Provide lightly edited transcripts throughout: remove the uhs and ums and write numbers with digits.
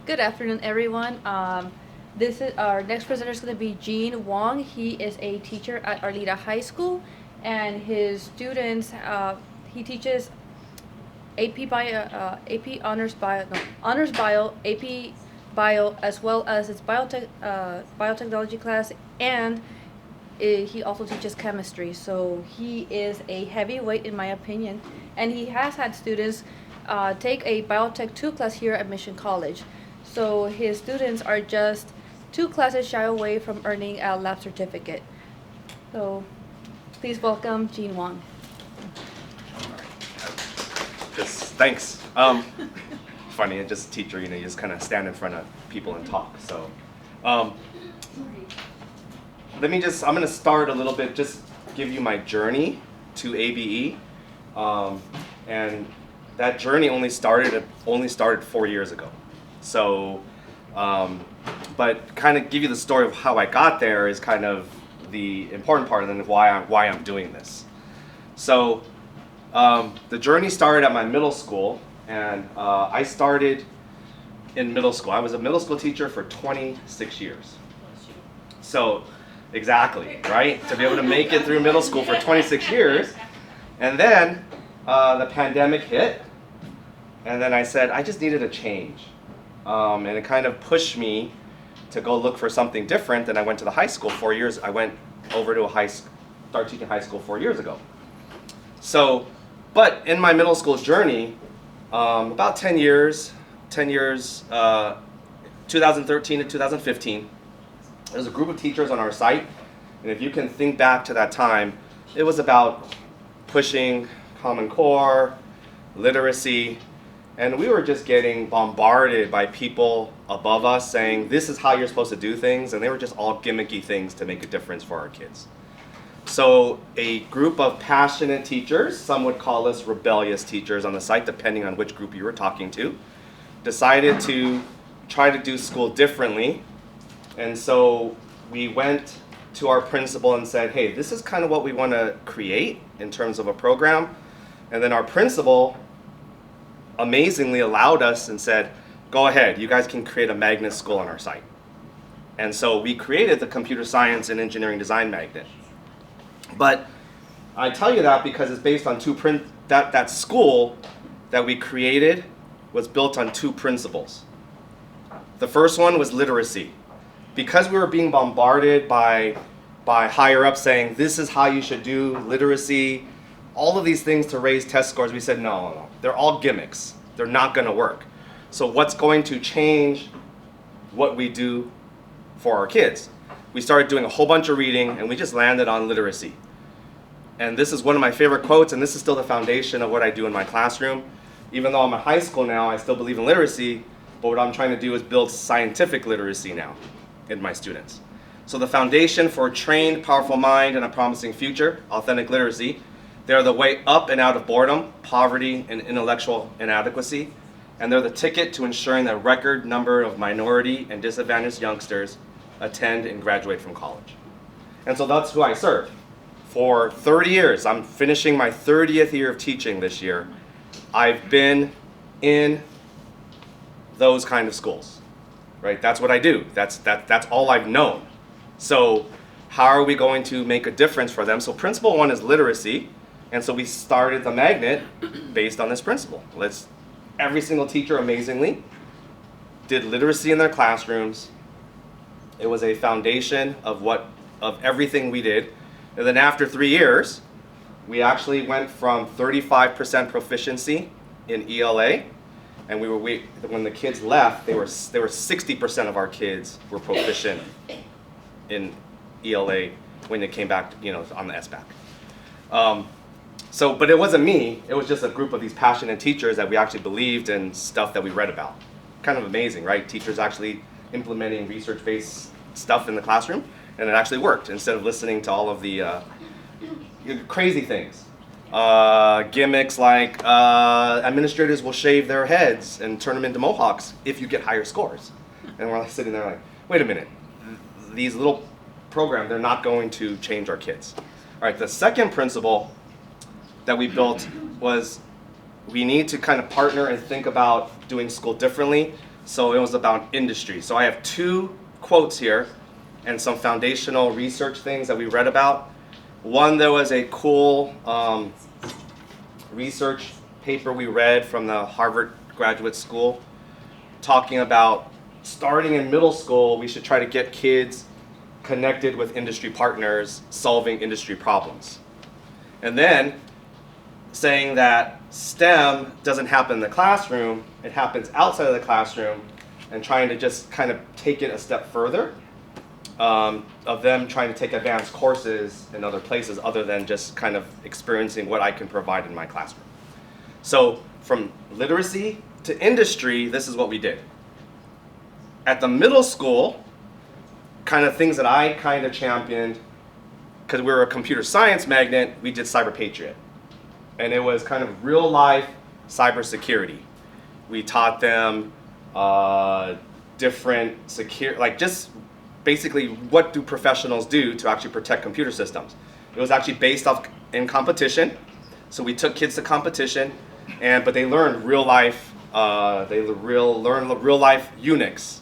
Good afternoon, everyone. This is our next presenter is going to be Wong. He is a teacher at Arleta High School, and his students he teaches AP Bio, AP Honors Bio, no, Honors Bio, AP Bio, as well as his biotechnology class, and he also teaches chemistry. So he is a heavyweight, in my opinion, and he has had students take a Biotech 2 class here at Mission College. So his students are just 2 classes shy away from earning a lab certificate. So please welcome Wong. Thanks. Funny, just teacher, you just kind of stand in front of people and talk. So I'm going to start a little bit, just give you my journey to ABE. And that journey only started 4 years ago. So, but kind of give you the story of how I got there is kind of the important part, and then why I'm doing this. So, the journey started at my middle school, and I started in middle school. I was a middle school teacher for 26 years. So, exactly, right? To be able to make it through middle school for 26 years, and then the pandemic hit, and then I said I just needed a change. And it kind of pushed me to go look for something different. Then I went to the high school 4 years. I went over to started teaching high school 4 years ago. So, but in my middle school journey, about 10 years, 2013 to 2015, there was a group of teachers on our site. And if you can think back to that time, it was about pushing Common Core, literacy, and we were just getting bombarded by people above us saying, this is how you're supposed to do things, and they were just all gimmicky things to make a difference for our kids. So a group of passionate teachers, some would call us rebellious teachers on the site, depending on which group you were talking to, decided to try to do school differently. And so we went to our principal and said, hey, this is kind of what we want to create in terms of a program. And then our principal amazingly allowed us and said, go ahead, you guys can create a magnet school on our site. And so we created the Computer Science and Engineering Design Magnet. But I tell you that because it's based on that school that we created was built on 2 principles. The first one was literacy. Because we were being bombarded by higher ups saying, this is how you should do literacy, all of these things to raise test scores, we said, no, they're all gimmicks. They're not going to work. So what's going to change what we do for our kids? We started doing a whole bunch of reading, and we just landed on literacy. And this is one of my favorite quotes, and this is still the foundation of what I do in my classroom. Even though I'm in high school now, I still believe in literacy, but what I'm trying to do is build scientific literacy now in my students. So the foundation for a trained, powerful mind and a promising future, authentic literacy, they're the way up and out of boredom, poverty, and intellectual inadequacy. And they're the ticket to ensuring that a record number of minority and disadvantaged youngsters attend and graduate from college. And so that's who I serve. For 30 years, I'm finishing my 30th year of teaching this year. I've been in those kind of schools, right? That's what I do. That's all I've known. So how are we going to make a difference for them? So principle 1 is literacy. And so we started the magnet based on this principle. Every single teacher, amazingly, did literacy in their classrooms. It was a foundation of everything we did. And then after 3 years, we actually went from 35% proficiency in ELA, and when the kids left, they were 60% of our kids were proficient in ELA when they came back, on the SBAC. But it wasn't me, it was just a group of these passionate teachers that we actually believed in stuff that we read about. Kind of amazing, right? Teachers actually implementing research-based stuff in the classroom, and it actually worked instead of listening to all of the crazy things. Gimmicks like administrators will shave their heads and turn them into mohawks if you get higher scores. And we're sitting there like, wait a minute, these little programs, they're not going to change our kids. All right, the second principle that we built was we need to kind of partner and think about doing school differently. So it was about industry. So I have 2 quotes here and some foundational research things that we read about. One, there was a cool research paper we read from the Harvard Graduate School talking about starting in middle school, we should try to get kids connected with industry partners, solving industry problems. And then saying that STEM doesn't happen in the classroom, it happens outside of the classroom, and trying to just kind of take it a step further, of them trying to take advanced courses in other places other than just kind of experiencing what I can provide in my classroom. So from literacy to industry, this is what we did. At the middle school, kind of things that I kind of championed, because we were a computer science magnet, we did Cyber Patriot. And it was kind of real life cybersecurity. We taught them different like just basically what do professionals do to actually protect computer systems. It was actually based off in competition. So we took kids to competition, but they learned real life, learned real life Unix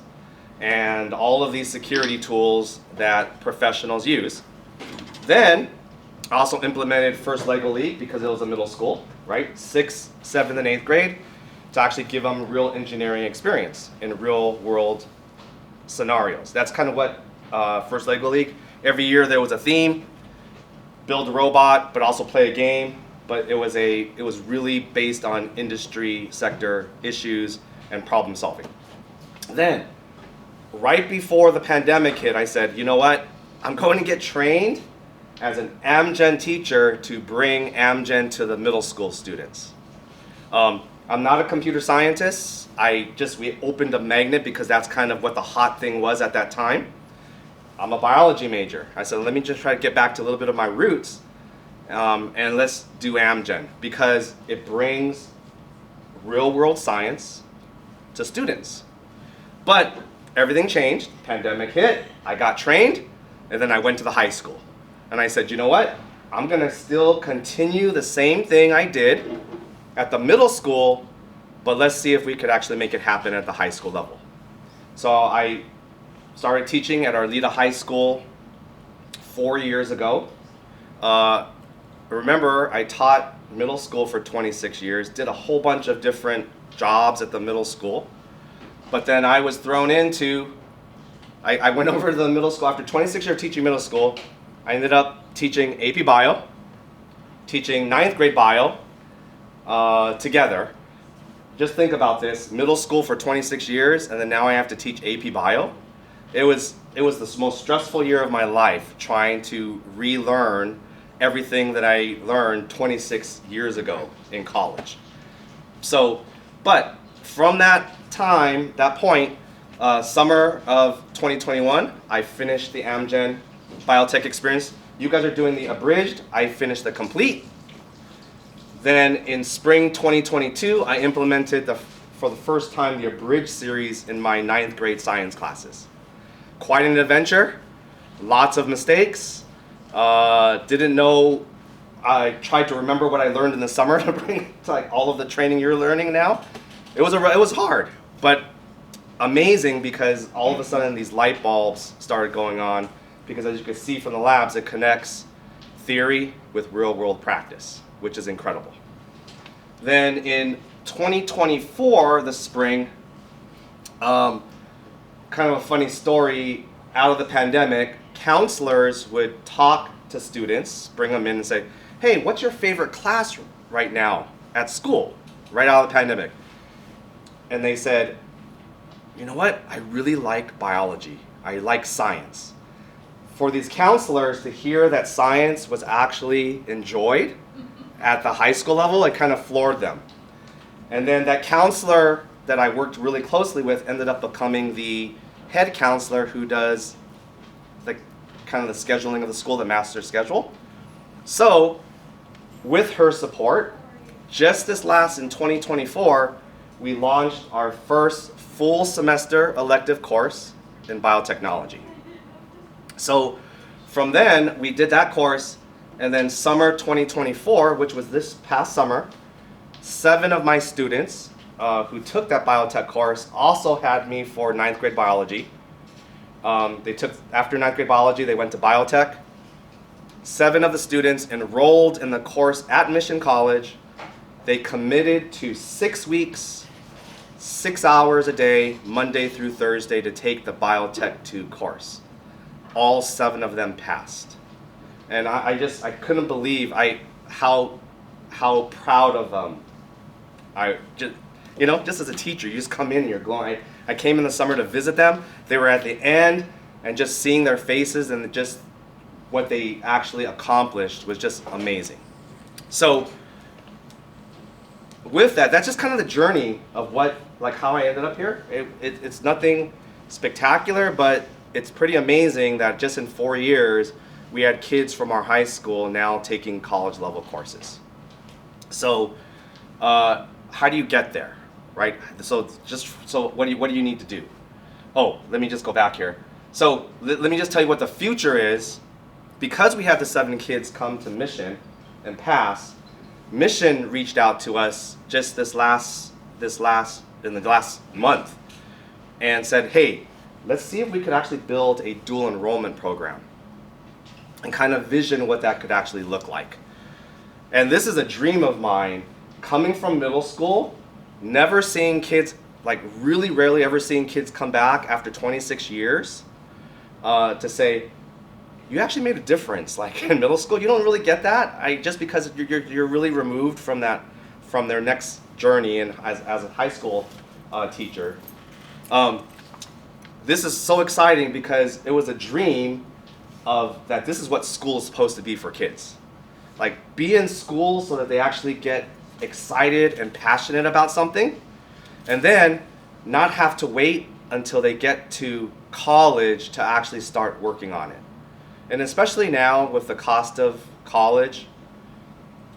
and all of these security tools that professionals use. Then I also implemented first Lego League because it was a middle school, right? 6th, 7th, and 8th grade to actually give them real engineering experience in real world scenarios. That's kind of what first Lego League. Every year there was a theme, build a robot, but also play a game. But it was really based on industry sector issues and problem solving. Then, right before the pandemic hit, I said, you know what? I'm going to get trained as an Amgen teacher to bring Amgen to the middle school students. I'm not a computer scientist. We opened a magnet because that's kind of what the hot thing was at that time. I'm a biology major. I said, let me just try to get back to a little bit of my roots, and let's do Amgen because it brings real world science to students. But everything changed, pandemic hit, I got trained, and then I went to the high school. And I said, you know what? I'm gonna still continue the same thing I did at the middle school, but let's see if we could actually make it happen at the high school level. So I started teaching at Arleta High School 4 years ago. Remember, I taught middle school for 26 years, did a whole bunch of different jobs at the middle school, but then I was thrown into, I went over to the middle school after 26 years teaching middle school. I ended up teaching AP Bio, teaching 9th grade Bio together. Just think about this, middle school for 26 years, and then now I have to teach AP Bio. It was the most stressful year of my life trying to relearn everything that I learned 26 years ago in college. So, but from that time, that point, summer of 2021, I finished the Amgen biotech experience. You guys are doing the Abridged, I finished the complete. Then in spring 2022, I implemented for the first time the Abridged series in my 9th grade science classes. Quite an adventure, lots of mistakes. Didn't know, I tried to remember what I learned in the summer to bring to like all of the training you're learning now. It was hard, but amazing because all of a sudden these light bulbs started going on because as you can see from the labs, it connects theory with real world practice, which is incredible. Then in 2024, the spring, kind of a funny story, out of the pandemic, counselors would talk to students, bring them in and say, hey, what's your favorite class right now at school, right out of the pandemic? And they said, you know what, I really like biology, I like science. For these counselors to hear that science was actually enjoyed at the high school level, it kind of floored them. And then that counselor that I worked really closely with ended up becoming the head counselor who does the kind of the scheduling of the school, the master schedule. So with her support, just this last in 2024, we launched our first full semester elective course in biotechnology. So from then, we did that course, and then summer 2024, which was this past summer, 7 of my students who took that biotech course also had me for 9th grade biology. After 9th grade biology, they went to biotech. 7 of the students enrolled in the course at Mission College. They committed to 6 weeks, 6 hours a day, Monday through Thursday, to take the Biotech 2 course. All 7 of them passed. And I couldn't believe how proud of them. Just as a teacher, you just come in and you're glowing. I came in the summer to visit them. They were at the end, and just seeing their faces and just what they actually accomplished was just amazing. So with that, that's just kind of the journey of how I ended up here. It's nothing spectacular, but it's pretty amazing that just in 4 years, we had kids from our high school now taking college level courses. So how do you get there, right? So what do you need to do? Oh, let me just go back here. So let me just tell you what the future is. Because we had the 7 kids come to Mission and pass, Mission reached out to us just in the last month and said, hey, let's see if we could actually build a dual enrollment program and kind of vision what that could actually look like. And this is a dream of mine, coming from middle school, never seeing kids, really rarely ever seeing kids come back after 26 years to say, you actually made a difference. In middle school, you don't really get that. Just because you're really removed from their next journey and as a high school teacher. This is so exciting because it was a dream of that this is what school is supposed to be for kids. Be in school so that they actually get excited and passionate about something, and then not have to wait until they get to college to actually start working on it. And especially now with the cost of college,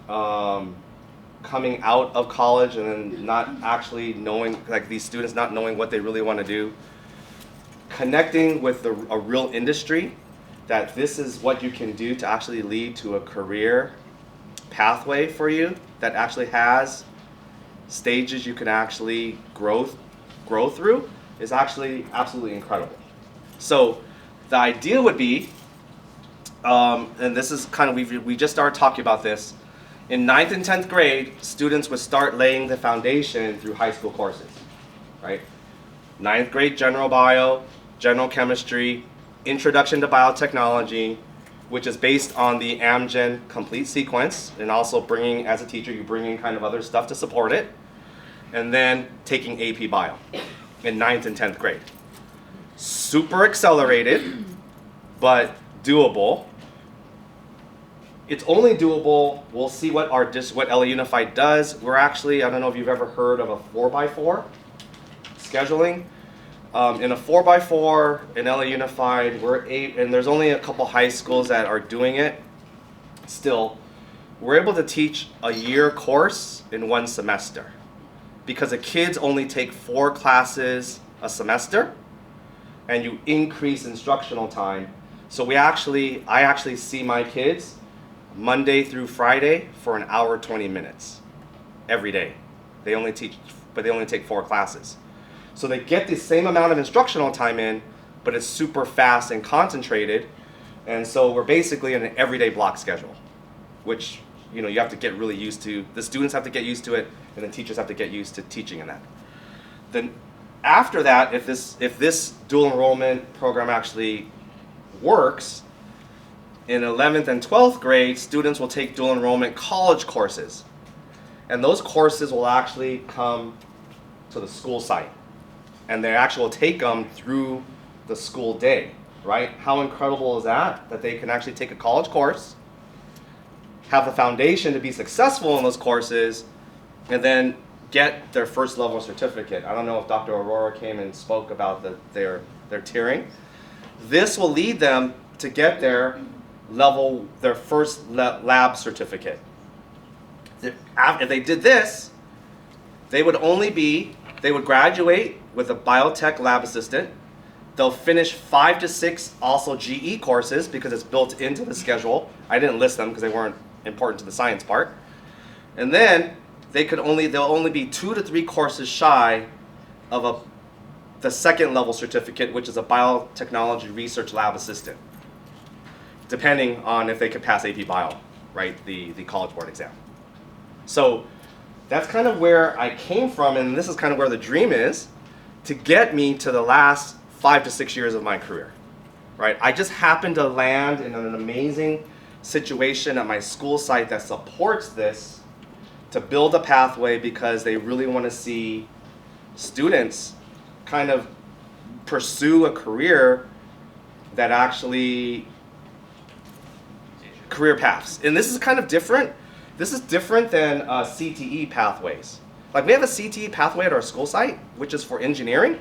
coming out of college and then not actually knowing, these students not knowing what they really want to do, connecting with a real industry, that this is what you can do to actually lead to a career pathway for you that actually has stages you can actually grow through, is actually absolutely incredible. So the idea would be, and this is kind of, we just started talking about this, in 9th and 10th grade, students would start laying the foundation through high school courses, right? 9th grade general bio, general chemistry, introduction to biotechnology, which is based on the Amgen complete sequence, and also bringing, as a teacher, you bring in kind of other stuff to support it, and then taking AP Bio in 9th and 10th grade. Super accelerated, but doable. It's only doable. We'll see what LA Unified does. We're actually, I don't know if you've ever heard of a 4x4 scheduling. In a 4x4 in LA Unified, and there's only a couple high schools that are doing it. Still, we're able to teach a year course in 1 semester, because the kids only take 4 classes a semester, and you increase instructional time. So I actually see my kids Monday through Friday for an hour 20 minutes every day. They only take 4 classes. So they get the same amount of instructional time in, but it's super fast and concentrated. And so we're basically in an everyday block schedule, which you have to get really used to. The students have to get used to it, and the teachers have to get used to teaching in that. Then after that, if this dual enrollment program actually works, in 11th and 12th grade, students will take dual enrollment college courses. And those courses will actually come to the school site. And they actually will take them through the school day, right? How incredible is that? That they can actually take a college course, have the foundation to be successful in those courses, and then get their first level certificate. I don't know if Dr. Aurora came and spoke about their tiering. This will lead them to get their first lab certificate. If they did this, they would graduate with a biotech lab assistant. They'll finish 5 to 6 also GE courses because it's built into the schedule. I didn't list them because they weren't important to the science part. And then they'll only be 2 to 3 courses shy of the second level certificate, which is a biotechnology research lab assistant, depending on if they could pass AP Bio, right, the College Board exam. So that's kind of where I came from, and this is kind of where the dream is, to get me to the last 5 to 6 years of my career, right? I just happened to land in an amazing situation at my school site that supports this, to build a pathway, because they really want to see students kind of pursue a career that actually, career paths. And this is kind of different. This is different than CTE pathways. Like, we have a CTE pathway at our school site, which is for engineering.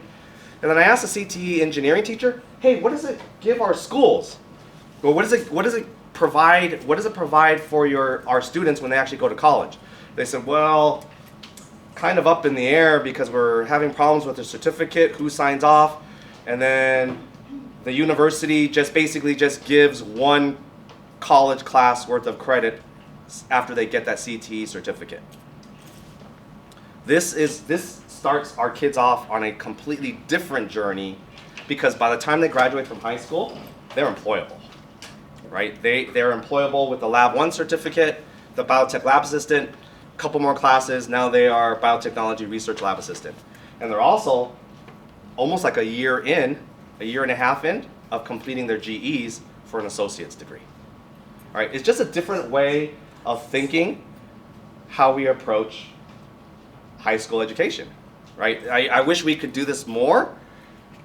And then I asked the CTE engineering teacher, hey, what does it give our schools? Well, what does it provide for our students when they actually go to college? They said, well, kind of up in the air, because we're having problems with the certificate, who signs off, and then the university just basically just gives one college class worth of credit after they get that CTE certificate. This starts our kids off on a completely different journey, because by the time they graduate from high school, they're employable, right? They're employable with the Lab 1 certificate, the Biotech Lab Assistant, a couple more classes, now they are Biotechnology Research Lab Assistant. And they're also almost like a year and a half in of completing their GEs for an associate's degree. All right, it's just a different way of thinking how we approach high school education, right? I wish we could do this more,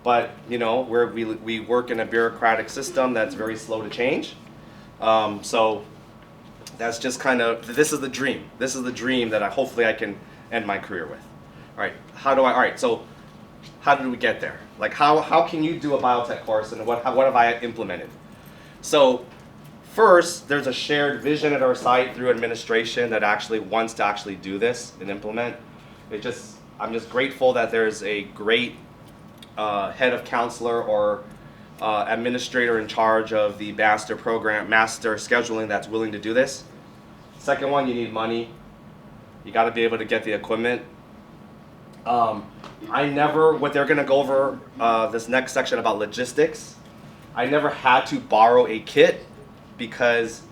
but we work in a bureaucratic system that's very slow to change. So that's just kind of, this is the dream. This is the dream that hopefully I can end my career with. All right, so how did we get there? Like, how can you do a biotech course, and what have I implemented? So first, there's a shared vision at our site through administration that actually wants to actually do this and implement. I'm just grateful that there's a great head of counselor or administrator in charge of the master scheduling that's willing to do this. Second one, you need money. You got to be able to get the equipment. What they're going to go over this next section about logistics, I never had to borrow a kit, because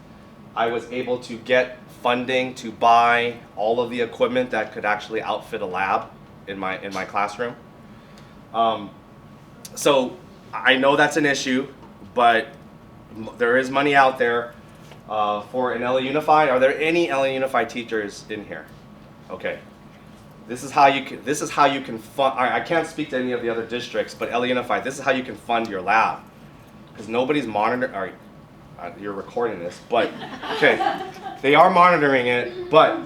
I was able to get funding to buy all of the equipment that could actually outfit a lab in my classroom. So I know that's an issue, but there is money out there for an LA Unified. Are there any LA Unified teachers in here? Okay. This is how you can fund. I can't speak to any of the other districts, but LA Unified, this is how you can fund your lab, because nobody's monitoring. All right, you're recording this, but okay, they are monitoring it, but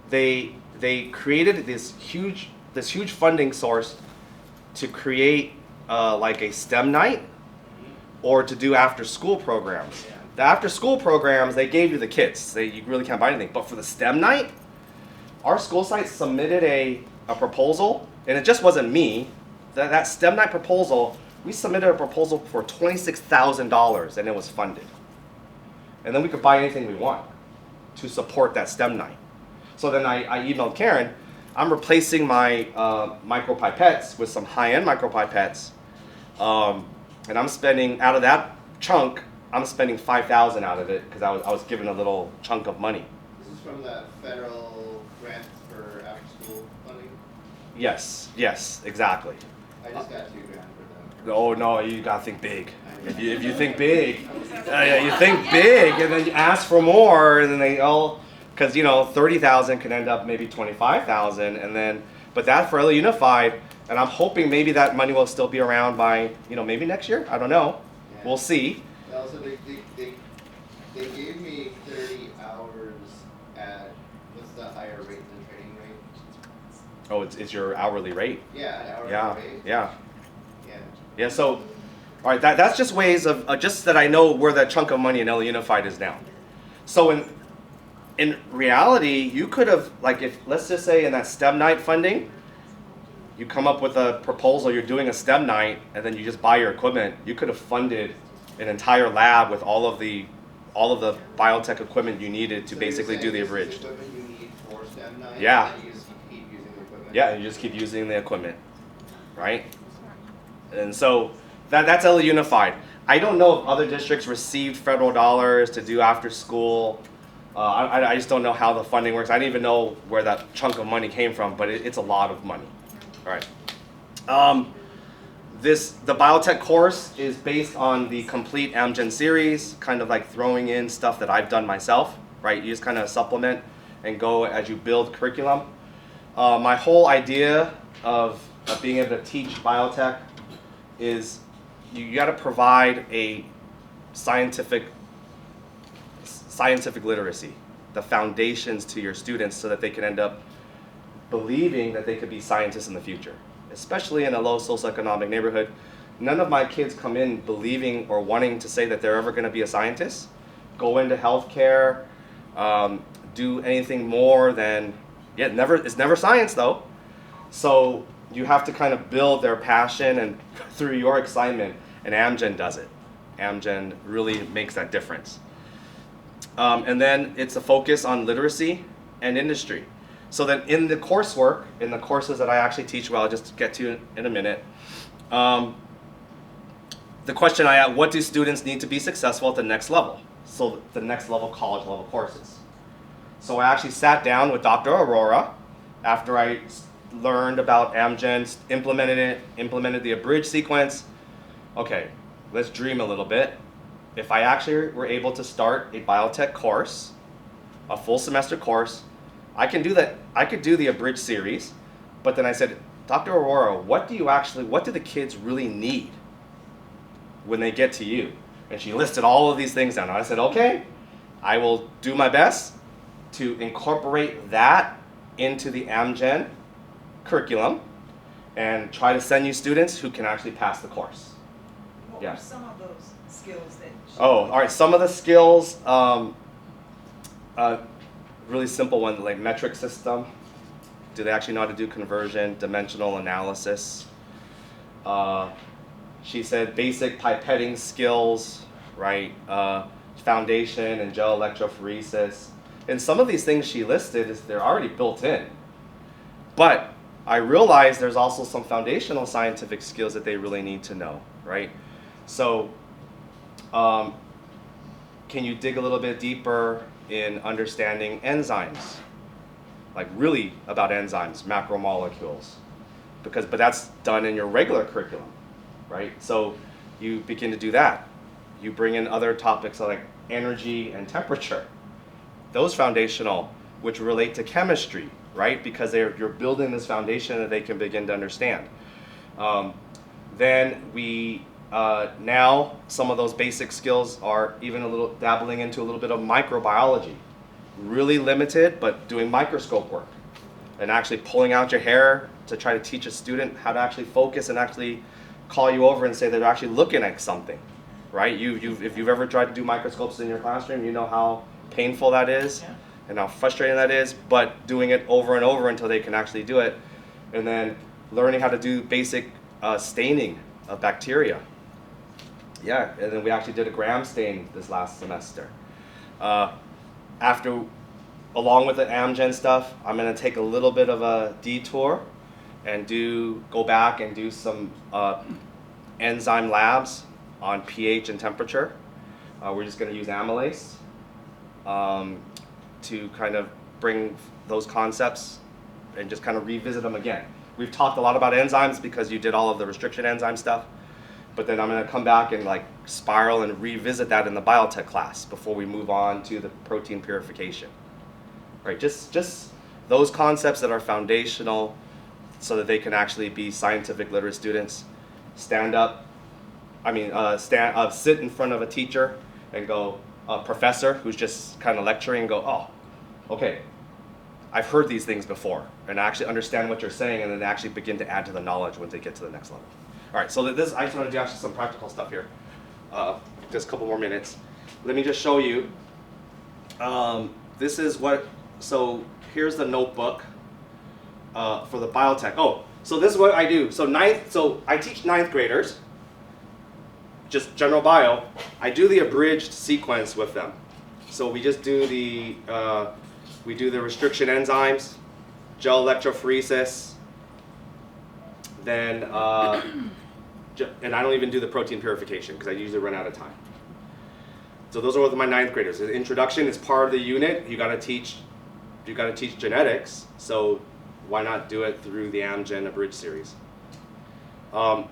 they created this huge funding source to create like a STEM night, or to do after school programs. The after school programs, they gave you the kits. You really can't buy anything. But for the STEM night, our school site submitted a proposal, and it just wasn't me. That STEM night proposal, we submitted a proposal for $26,000, and it was funded. And then we could buy anything we want to support that STEM night. So then I emailed Karen, I'm replacing my micropipettes with some high-end micropipettes, and I'm spending, out of that chunk, I'm spending $5,000 out of it, because I was given a little chunk of money. This is from the federal grant for after-school funding? Yes, exactly. I just got $2,000 for that. Oh no, you gotta think big. If you think big, you think big, and then you ask for more, and then they all, because 30,000 can end up maybe 25,000, and then, but that for LA Unified, and I'm hoping maybe that money will still be around by maybe next year. I don't know. Yeah. We'll see. Also, they gave me 30 hours at, what's the higher rate than training rate? Oh, it's your hourly rate. Yeah, hourly rate. Yeah. So, all right, that's just ways of just that I know where that chunk of money in LA Unified is now. So in reality, you could have, like, if let's just say in that STEM night funding, you come up with a proposal, you're doing a STEM night, and then you just buy your equipment. You could have funded an entire lab with all of the all of the biotech equipment you needed to So basically you're do the saying abridged. this is equipment you need for STEM 9? Yeah. And you just keep using the equipment? Yeah, you just keep using the equipment, right? And so that's LA Unified. I don't know if other districts received federal dollars to do after school. I just don't know how the funding works. I didn't even know where that chunk of money came from, but it's a lot of money. All right. The biotech course is based on the complete Amgen series, kind of like throwing in stuff that I've done myself, right? You just kind of supplement and go as you build curriculum. My whole idea of being able to teach biotech is you got to provide a scientific literacy, the foundations to your students so that they can end up believing that they could be scientists in the future, especially in a low socioeconomic neighborhood. None of my kids come in believing or wanting to say that they're ever going to be a scientist, go into healthcare, do anything more than, it's never science though. So you have to kind of build their passion and through your excitement, and Amgen does it. Amgen really makes that difference. And then it's a focus on literacy and industry. So that in the coursework, in the courses that I actually teach, well, I'll just get to in a minute, the question I have, what do students need to be successful at the next level? So the next level college level courses. So I actually sat down with Dr. Aurora after I learned about Amgen, implemented the Abridged sequence. Okay, let's dream a little bit. If I actually were able to start a biotech course, a full semester course, I can do that. I could do the Abridged series, but then I said, Dr. Aurora, what do the kids really need when they get to you? And she listed all of these things down. And I said, okay, I will do my best to incorporate that into the Amgen curriculum and try to send you students who can actually pass the course. What Yeah. were some of those skills that Oh, all right. Some of the skills, really simple one, like metric system. Do they actually know how to do conversion, dimensional analysis? She said basic pipetting skills, right? Foundation and gel electrophoresis. And some of these things she listed, they're already built in. But I realize there's also some foundational scientific skills that they really need to know, right? So can you dig a little bit deeper in understanding enzymes? Like really about enzymes, macromolecules. But that's done in your regular curriculum, right? So you begin to do that. You bring in other topics like energy and temperature. Those foundational, which relate to chemistry, right? Because you're building this foundation that they can begin to understand. Then we, now some of those basic skills are even a little dabbling into a little bit of microbiology. Really limited, but doing microscope work. And actually pulling out your hair to try to teach a student how to actually focus and actually call you over and say they're actually looking at something, right? If you've ever tried to do microscopes in your classroom, you know how painful that is. Yeah. And how frustrating that is, but doing it over and over until they can actually do it. And then learning how to do basic staining of bacteria. Yeah, and then we actually did a gram stain this last semester. Along with the Amgen stuff, I'm gonna take a little bit of a detour and go back and do some enzyme labs on pH and temperature. We're just gonna use amylase. To kind of bring those concepts and just kind of revisit them again. We've talked a lot about enzymes because you did all of the restriction enzyme stuff, but then I'm going to come back and like spiral and revisit that in the biotech class before we move on to the protein purification. Right? Just those concepts that are foundational so that they can actually be scientific literate students. Sit in front of a teacher and go, a professor who's just kind of lecturing and go, oh, okay, I've heard these things before, and I actually understand what you're saying, and then they actually begin to add to the knowledge when they get to the next level. All right, so I just want to do actually some practical stuff here. Just a couple more minutes. Let me just show you. So here's the notebook for the biotech. Oh, so this is what I do. So I teach 9th graders, just general bio. I do the abridged sequence with them. So we just do the restriction enzymes, gel electrophoresis, then and I don't even do the protein purification because I usually run out of time. So those are my ninth graders. The introduction is part of the unit. You got to teach genetics. So why not do it through the Amgen Abridged series? I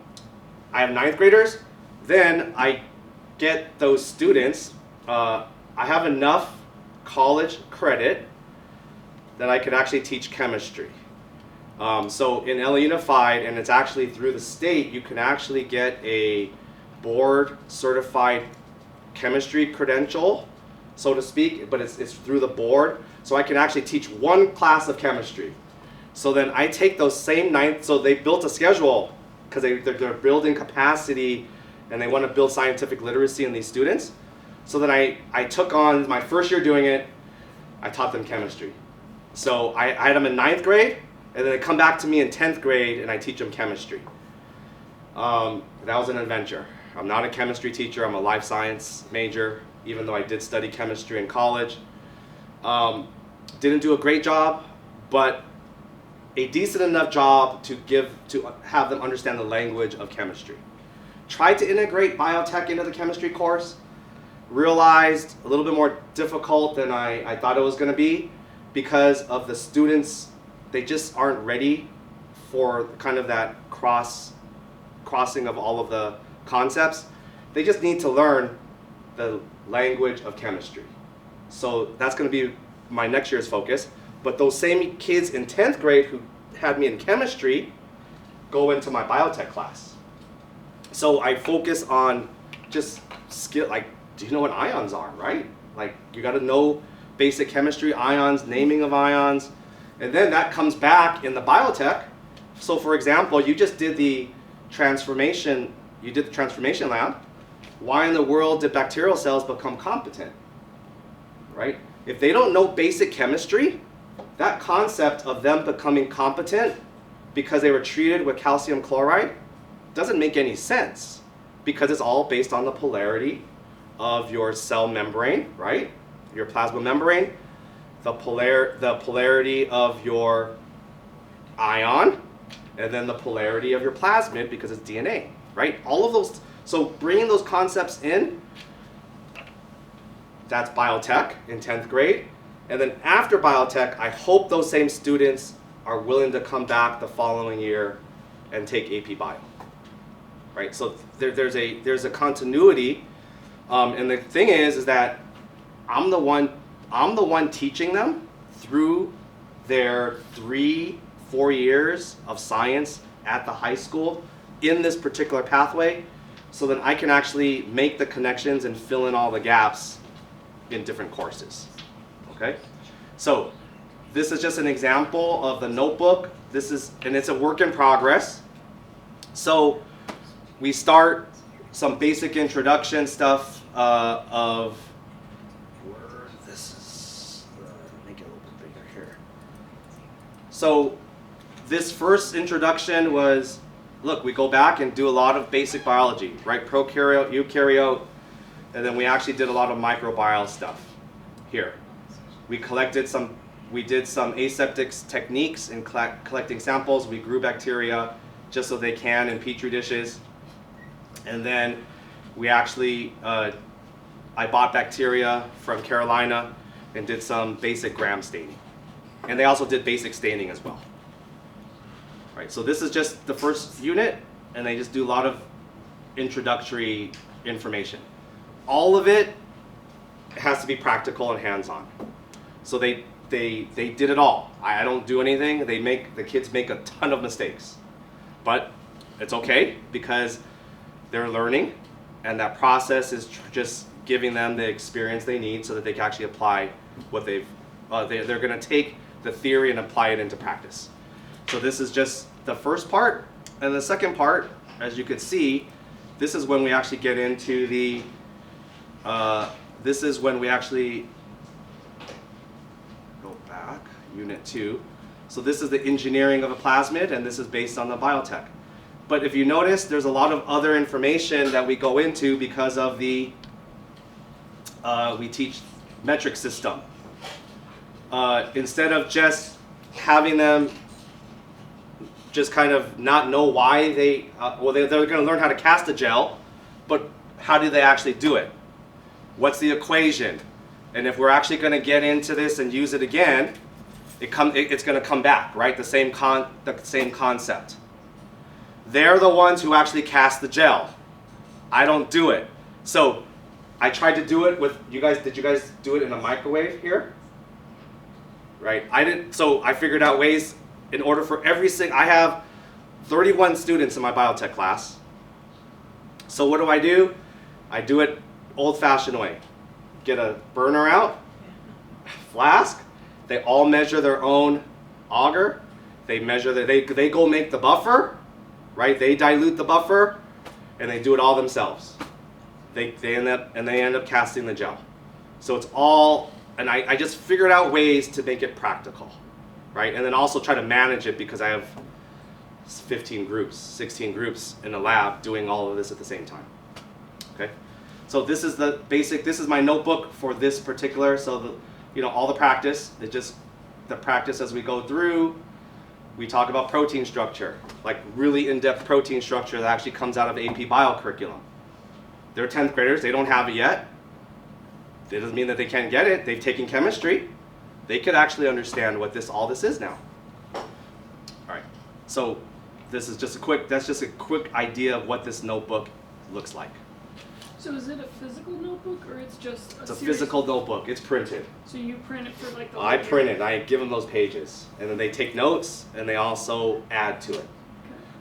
have ninth graders. Then I get those students. I have enough college credit that I could actually teach chemistry. So in LA Unified, and it's actually through the state, you can actually get a board certified chemistry credential, so to speak, but it's through the board. So I can actually teach one class of chemistry. So then I take those same ninth, so they built a schedule because they're building capacity and they want to build scientific literacy in these students. So then I took on my first year doing it, I taught them chemistry. So I had them in ninth grade, and then they come back to me in 10th grade and I teach them chemistry. That was an adventure. I'm not a chemistry teacher, I'm a life science major, even though I did study chemistry in college. Didn't do a great job, but a decent enough job to have them understand the language of chemistry. Tried to integrate biotech into the chemistry course, realized a little bit more difficult than I thought it was going to be because of the students. They just aren't ready for kind of that crossing of all of the concepts. They just need to learn the language of chemistry. So that's going to be my next year's focus. But those same kids in 10th grade who had me in chemistry go into my biotech class. So I focus on just skill, like, do you know what ions are, right? Like, you got to know basic chemistry, ions, naming of ions, and then that comes back in the biotech. So for example, you just did the transformation lab. Why in the world did bacterial cells become competent, right? If they don't know basic chemistry, that concept of them becoming competent because they were treated with calcium chloride doesn't make any sense because it's all based on the polarity of your cell membrane, right? Your plasma membrane, the polarity of your ion, and then the polarity of your plasmid because it's DNA, right? All of those, so bringing those concepts in, that's biotech in 10th grade. And then after biotech, I hope those same students are willing to come back the following year and take AP Bio, right? So there's a continuity, and the thing is that I'm the one teaching them through their 3-4 years of science at the high school in this particular pathway, so that I can actually make the connections and fill in all the gaps in different courses. Okay, so this is just an example of the notebook. And it's a work in progress. So we start some basic introduction stuff make it a little bit bigger here. So this first introduction was, look, we go back and do a lot of basic biology, right? Prokaryote, eukaryote, and then we actually did a lot of microbial stuff here. We did some aseptic techniques in collecting samples. We grew bacteria just so they can in petri dishes. And then we actually, I bought bacteria from Carolina and did some basic gram staining. And they also did basic staining as well. Right, so this is just the first unit, and they just do a lot of introductory information. All of it has to be practical and hands-on. So they did it all. I don't do anything. The kids make a ton of mistakes, but it's okay because they're learning, and that process is just giving them the experience they need so that they can actually apply what they're going to take the theory and apply it into practice. So this is just the first part, and the second part, as you can see, this is when we actually get into the. This is when we actually go back, Unit 2. So this is the engineering of a plasmid, and this is based on the biotech. But if you notice, there's a lot of other information that we go into because of the, we teach metric system. Instead of just having them just kind of not know why they're going to learn how to cast a gel, but how do they actually do it? What's the equation? And if we're actually going to get into this and use it again, it's going to come back, right? The same concept. They're the ones who actually cast the gel. I don't do it. So I tried to do it with you guys. Did you guys do it in a microwave here? Right. I didn't. So I figured out ways in order for every single. I have 31 students in my biotech class. So what do? I do it old-fashioned way. Get a burner out, flask. They all measure their own agar. They measure they go make the buffer, right? They dilute the buffer, and they do it all themselves. They end up casting the gel. So it's all, and I just figured out ways to make it practical, right? And then also try to manage it because I have 15 groups, 16 groups in the lab doing all of this at the same time. Okay, so this is the basic. This is my notebook for this particular. So all the practice. The practice as we go through. We talk about protein structure, like really in-depth protein structure that actually comes out of AP Bio curriculum. They're 10th graders. They don't have it yet. It doesn't mean that they can't get it. They've taken chemistry. They could actually understand what all this is now. All right. So this is just that's just a quick idea of what this notebook looks like. So is it a physical notebook or it's just It's a physical notebook. It's printed. So you print it for like the I print it. I give them those pages. And then they take notes and they also add to it. Okay.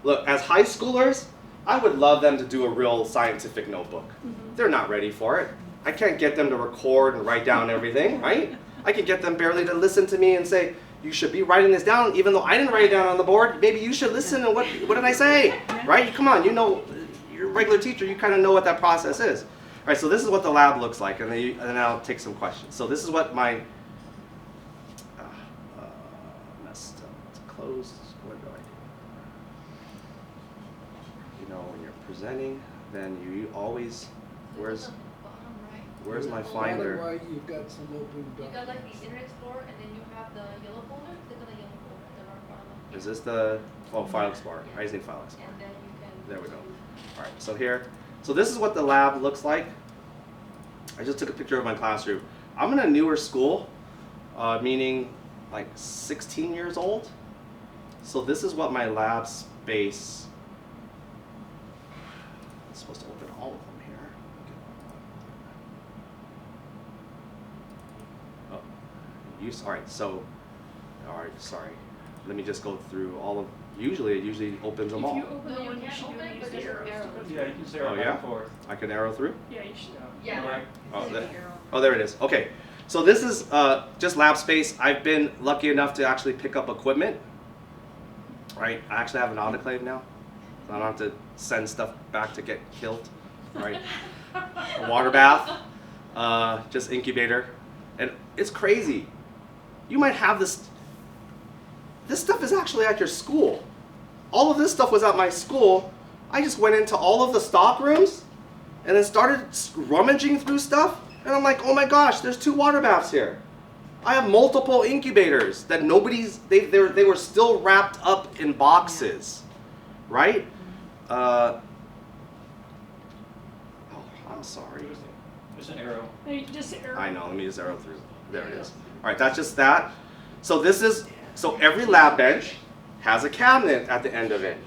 Look, as high schoolers, I would love them to do a real scientific notebook. Mm-hmm. They're not ready for it. I can't get them to record and write down everything, right? I can get them barely to listen to me and say, you should be writing this down, even though I didn't write it down on the board. Maybe you should listen and what did I say? Right? Come on, you're a regular teacher, you kind of know what that process is. All right, so this is what the lab looks like, and then I'll take some questions. So this is what my messed up. It's closed. What do I do? When you're presenting, then you always where's my finder? Why you've got some open You got documents. like the Internet Explorer, and then you have the yellow folder. Click on the yellow folder. The north bottom. Is this the File Explorer? I just need File Explorer. And then you can. There we go. All right, so this is what the lab looks like. I just took a picture of my classroom. I'm in a newer school, meaning like 16 years old. So this is what my lab space. I'm supposed to open all of them here. All right, sorry. Let me just go through all of. It usually opens them If all. you open No, the you one, you can't should open be it, able but to use the there's an arrows. arrow. Yeah, you can say Oh, back yeah? and forth. I can arrow through. Yeah, you should. Yeah. Oh, there it is. Okay, so this is just lab space. I've been lucky enough to actually pick up equipment. Right, I actually have an autoclave now, so I don't have to send stuff back to get killed. Right, a water bath, just incubator, and it's crazy. You might have this. This stuff is actually at your school. All of this stuff was at my school. I just went into all of the stock rooms and then started rummaging through stuff. And I'm like, oh my gosh, there's 2 water baths here. I have multiple incubators that they were still wrapped up in boxes, right? Oh, I'm sorry. There's an arrow. Hey, just arrow. I know, let me just arrow through. There it is. All right, that's just that. So every lab bench has a cabinet at the end of it.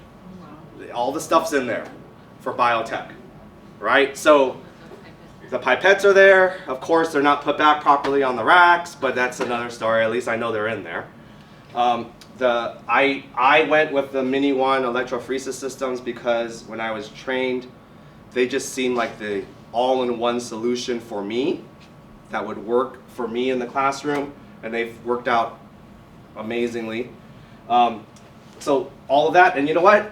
All the stuff's in there for biotech, right? So the pipettes are there. Of course, they're not put back properly on the racks, but that's another story. At least I know they're in there. I went with the Mini One electrophoresis systems because when I was trained, they just seemed like the all-in-one solution for me that would work for me in the classroom, and they've worked out amazingly. So all of that, and you know what?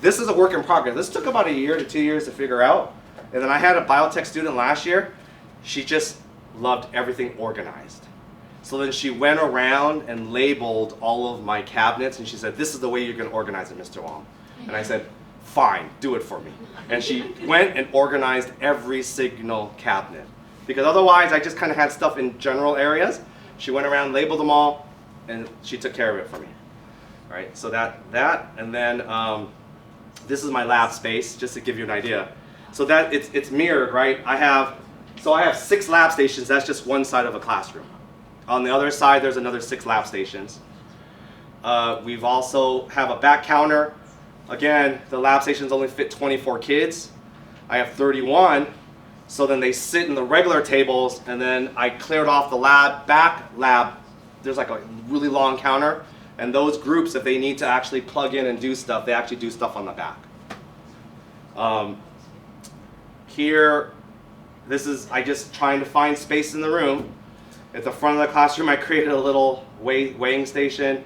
This is a work in progress. This took about 1 year to 2 years to figure out. And then I had a biotech student last year. She just loved everything organized. So then she went around and labeled all of my cabinets, and she said, this is the way you're going to organize it, Mr. Wong. And I said, fine, do it for me. And she went and organized every single cabinet. because otherwise I just kind of had stuff in general areas. She went around, labeled them all, and she took care of it for me. All right, so that, and then this is my lab space, just to give you an idea. So that it's mirrored, right? I have 6 lab stations. That's just one side of a classroom. On the other side, there's another 6 lab stations. We've also have a back counter. Again, the lab stations only fit 24 kids. I have 31, so then they sit in the regular tables, and then I cleared off the back lab. There's like a really long counter, and those groups, if they need to actually plug in and do stuff, they actually do stuff on the back. Here, I just trying to find space in the room. At the front of the classroom, I created a little weighing station.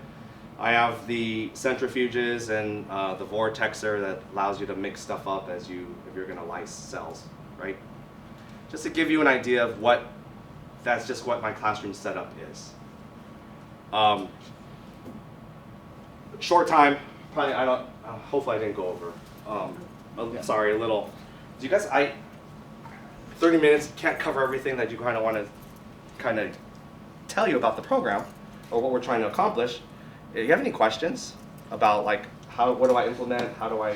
I have the centrifuges and the vortexer that allows you to mix stuff up if you're going to lyse cells, right? Just to give you an idea of that's just what my classroom setup is. Short time, probably hopefully I didn't go over. Sorry, a little. Do you guys, 30 minutes can't cover everything that you kind of want to kind of tell you about the program or what we're trying to accomplish. Do you have any questions about like what do I implement? How do I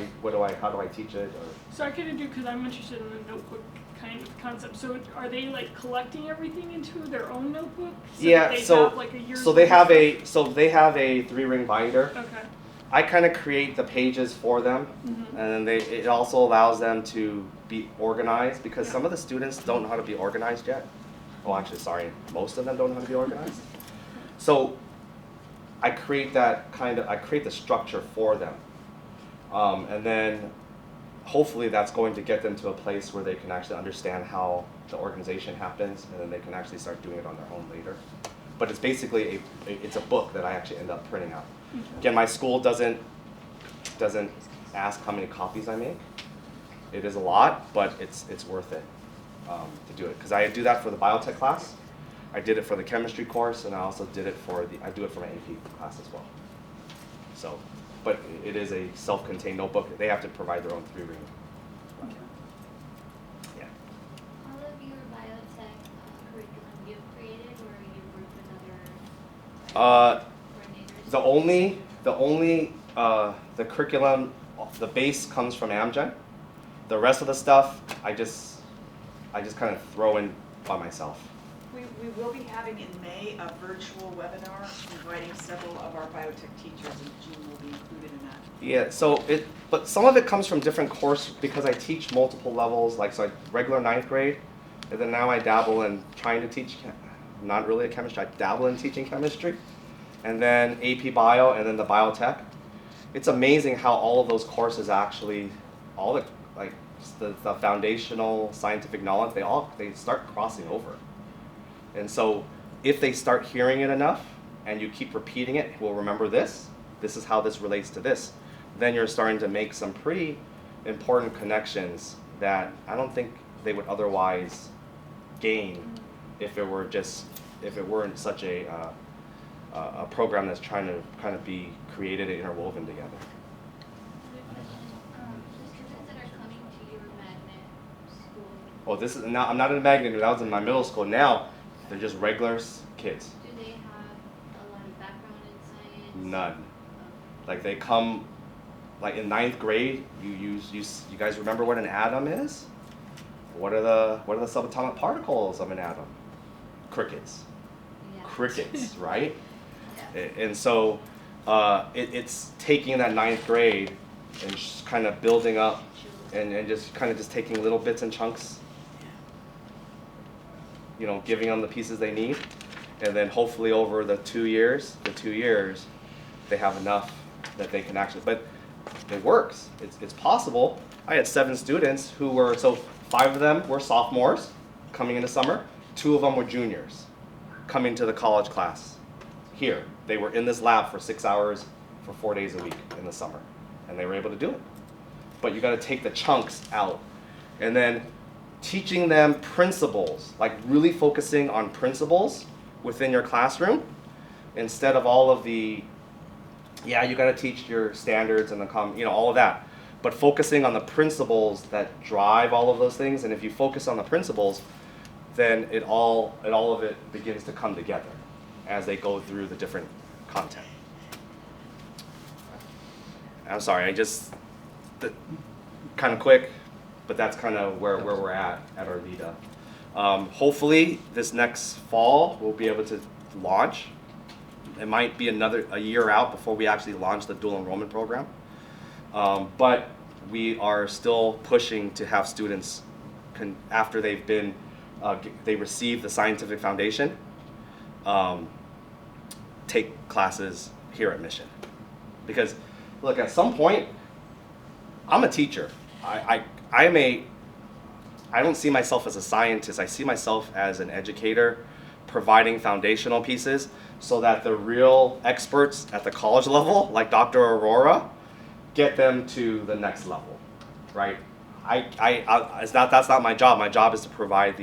teach it? Or? So I kind of do, because I'm interested in the notebook kind of concept. So are they like collecting everything into their own notebook? Yeah. That they So have, like, a year's they have worth a 3-ring binder. Okay. I kind of create the pages for them, and then it also allows them to be organized, because some of the students don't know how to be organized yet. Oh, actually, sorry, most of them don't know how to be organized. So I create the structure for them, and then hopefully that's going to get them to a place where they can actually understand how the organization happens, and then they can actually start doing it on their own later. But it's basically it's a book that I actually end up printing out. Again, my school doesn't ask how many copies I make. It is a lot, but it's worth it to do it, because I do that for the biotech class. I did it for the chemistry course, and I also did it I do it for my AP class as well. So, but it is a self-contained notebook. They have to provide their own 3-ring. Yeah. All of your biotech curriculum you've created, or you've worked with other coordinators? The curriculum, the base comes from Amgen. The rest of the stuff, I just kind of throw in by myself. We will be having in May a virtual webinar inviting several of our biotech teachers, and Jean will be included in that. Yeah, but some of it comes from different courses, because I teach multiple levels, like regular 9th grade, and then now I dabble in trying to teach, not really a chemistry, I dabble in teaching chemistry, and then AP Bio, and then the biotech. It's amazing how all of those courses actually, all the foundational scientific knowledge, they start crossing over. And so if they start hearing it enough and you keep repeating it, we'll remember this is how this relates to this. Then you're starting to make some pretty important connections that I don't think they would otherwise gain if it weren't such a program that's trying to kind of be created and interwoven together. The students that are coming to your magnet school, Oh, this is now. I'm not in a magnet. That was in my middle school. Now they're just regular kids. do they have a lot of background in science? None. Like they come, like in 9th grade. You guys remember what an atom is? What are the subatomic particles of an atom? Crickets. Yeah. Crickets, right? Yeah. And so it's taking that 9th grade and just kind of building up and just kind of just taking little bits and chunks, giving them the pieces they need, and then hopefully over the 2 years, they have enough that they can actually, but it works. It's possible. I had 7 students who were, so 5 of them were sophomores coming into summer, 2 of them were juniors coming to the college class here. They were in this lab for 6 hours for 4 days a week in the summer, and they were able to do it. But you got to take the chunks out, and then teaching them principles, like really focusing on principles within your classroom instead of all of the, you got to teach your standards and all of that, but focusing on the principles that drive all of those things. And if you focus on the principles, then all of it begins to come together as they go through the different content. I'm sorry, kind of quick, but that's kind of where we're at Arleta. Hopefully this next fall we'll be able to launch. It might be a year out before we actually launch the dual enrollment program. But we are still pushing to have students, after they've been, they receive the scientific foundation, take classes here at Mission. Because look, at some point, I'm a teacher. I don't see myself as a scientist. I see myself as an educator, providing foundational pieces so that the real experts at the college level, like Dr. Aurora, get them to the next level, right? That's not my job. My job is to provide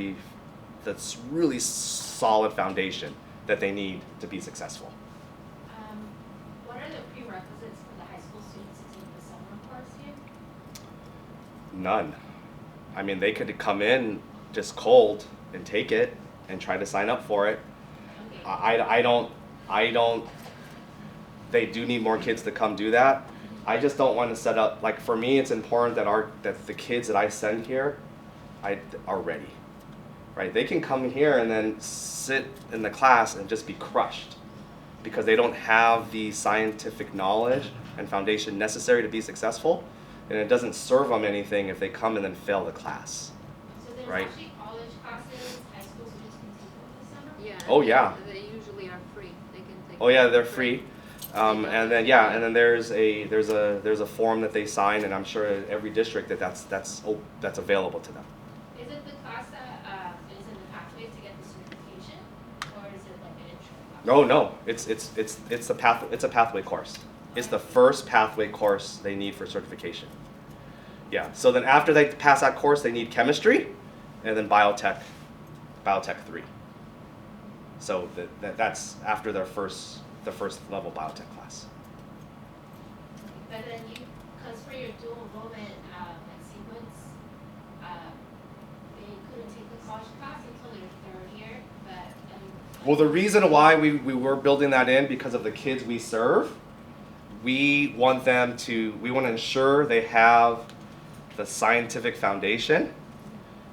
that's really solid foundation that they need to be successful. What are the prerequisites for the high school students to take the summer course here? None. I mean, they could come in just cold and take it and try to sign up for it. Okay. I don't, they do need more kids to come do that. I just don't want to set up, like for me, it's important that the kids that I send here are ready, right? They can come here and then sit in the class and just be crushed because they don't have the scientific knowledge and foundation necessary to be successful, and it doesn't serve them anything if they come and then fail the class. So there's Right. actually college classes high school students can take over the summer? Yeah. Oh, yeah. They usually are free. They can take. Oh yeah, they're free. And then there's a form that they sign, and I'm sure every district that's available to them. Is it the class that is in the pathways to get the certification, or is it like an intro class? No, it's a pathway course. It's the first pathway course they need for certification. Yeah. So then after they pass that course, they need chemistry, and then biotech 3. So that's after the first level biotech class. But then because for your dual enrollment sequence, they couldn't take the college class until their third year, but Well, the reason why we were building that in because of the kids we serve, we want to ensure they have the scientific foundation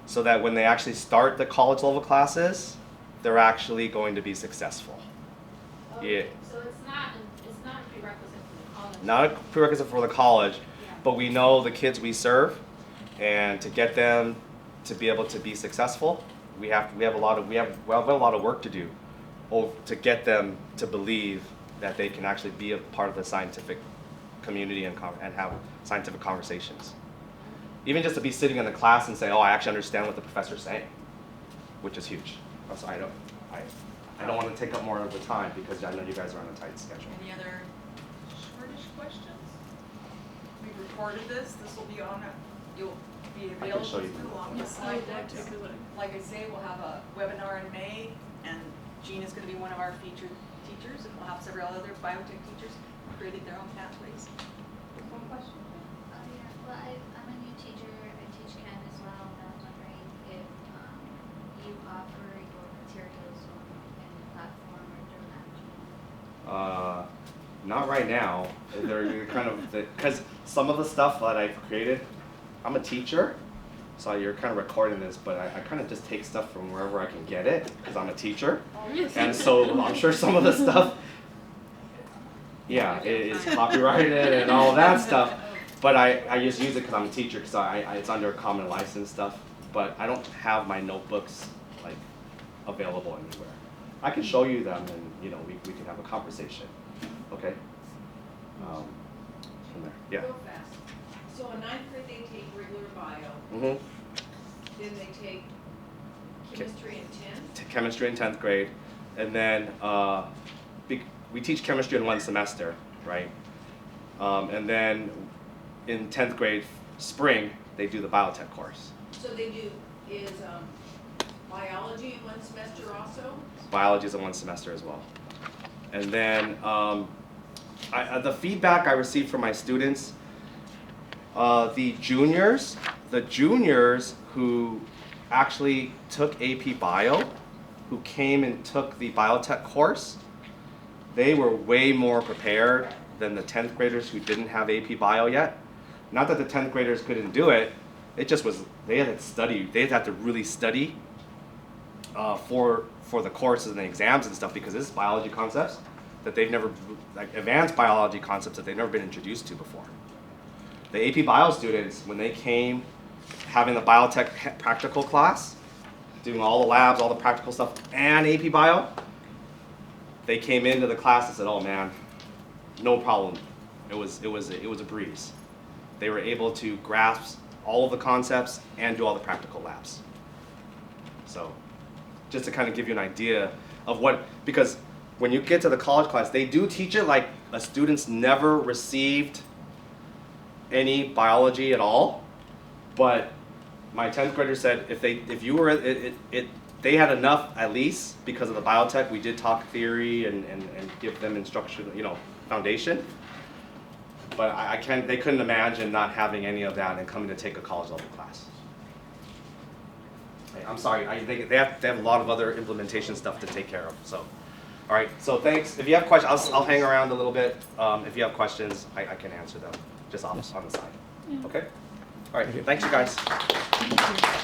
so that when they actually start the college level classes, they're actually going to be successful. Yeah. So it's not a prerequisite for the college. Not a prerequisite for the college, Yeah. but we know the kids we serve, and to get them to be able to be successful, we have a lot of work to do to get them to believe that they can actually be a part of the scientific community and have scientific conversations. Even just to be sitting in the class and say, oh, I actually understand what the professor's saying, which is huge. So I don't want to take up more of the time because I know you guys are on a tight schedule. Any other shortish questions? We've recorded this will be on, you'll be I can available show you. along with I slide would like decks. to, 'cause Like I say, we'll have a webinar in May, and Jean is gonna be one of our featured teachers, and we'll have several other biotech teachers who created their own pathways. One question? Oh, yeah. Well, I'm a new teacher. I teach Chem as well, and I was wondering if you offer your materials on any platform or through management. Not right now. They're kind of because some of the stuff that I've created, I'm a teacher, so you're kind of recording this, but I kind of just take stuff from wherever I can get it because I'm a teacher, and so I'm sure some of the stuff, yeah, it is copyrighted and all that stuff. But I just use it because I'm a teacher because it's under common license stuff. But I don't have my notebooks like available anywhere. I can show you them, and we can have a conversation. Okay. From there, yeah. Real fast. So in ninth grade, they take regular bio, Mhm. then they take chemistry in 10th. Chemistry in 10th grade, and then we teach chemistry in one semester, right? And then in 10th grade spring, they do the biotech course. So they do, is biology in one semester also? Biology is in one semester as well. And then the feedback I received from my students, the juniors who actually took AP Bio, who came and took the biotech course, they were way more prepared than the 10th graders who didn't have AP Bio yet. Not that the 10th graders couldn't do it, it just was, they had to study, they had to really study for the courses and the exams and stuff, because this is biology concepts that they've never, like advanced biology concepts that they've never been introduced to before. The AP Bio students, when they came having the biotech practical class, doing all the labs, all the practical stuff, and AP Bio, they came into the class and said, "Oh man, no problem. It was a breeze." They were able to grasp all of the concepts and do all the practical labs. So, just to kind of give you an idea of what, because when you get to the college class, they do teach it like a student's never received any biology at all, but my 10th grader said if you were they had enough at least because of the biotech. We did talk theory and give them instruction, foundation. But they couldn't imagine not having any of that and coming to take a college level class. Hey, I'm sorry, they have a lot of other implementation stuff to take care of. So, all right. So thanks. If you have questions, I'll hang around a little bit. If you have questions, I can answer them just on the side. Okay. All right. Thanks, you guys.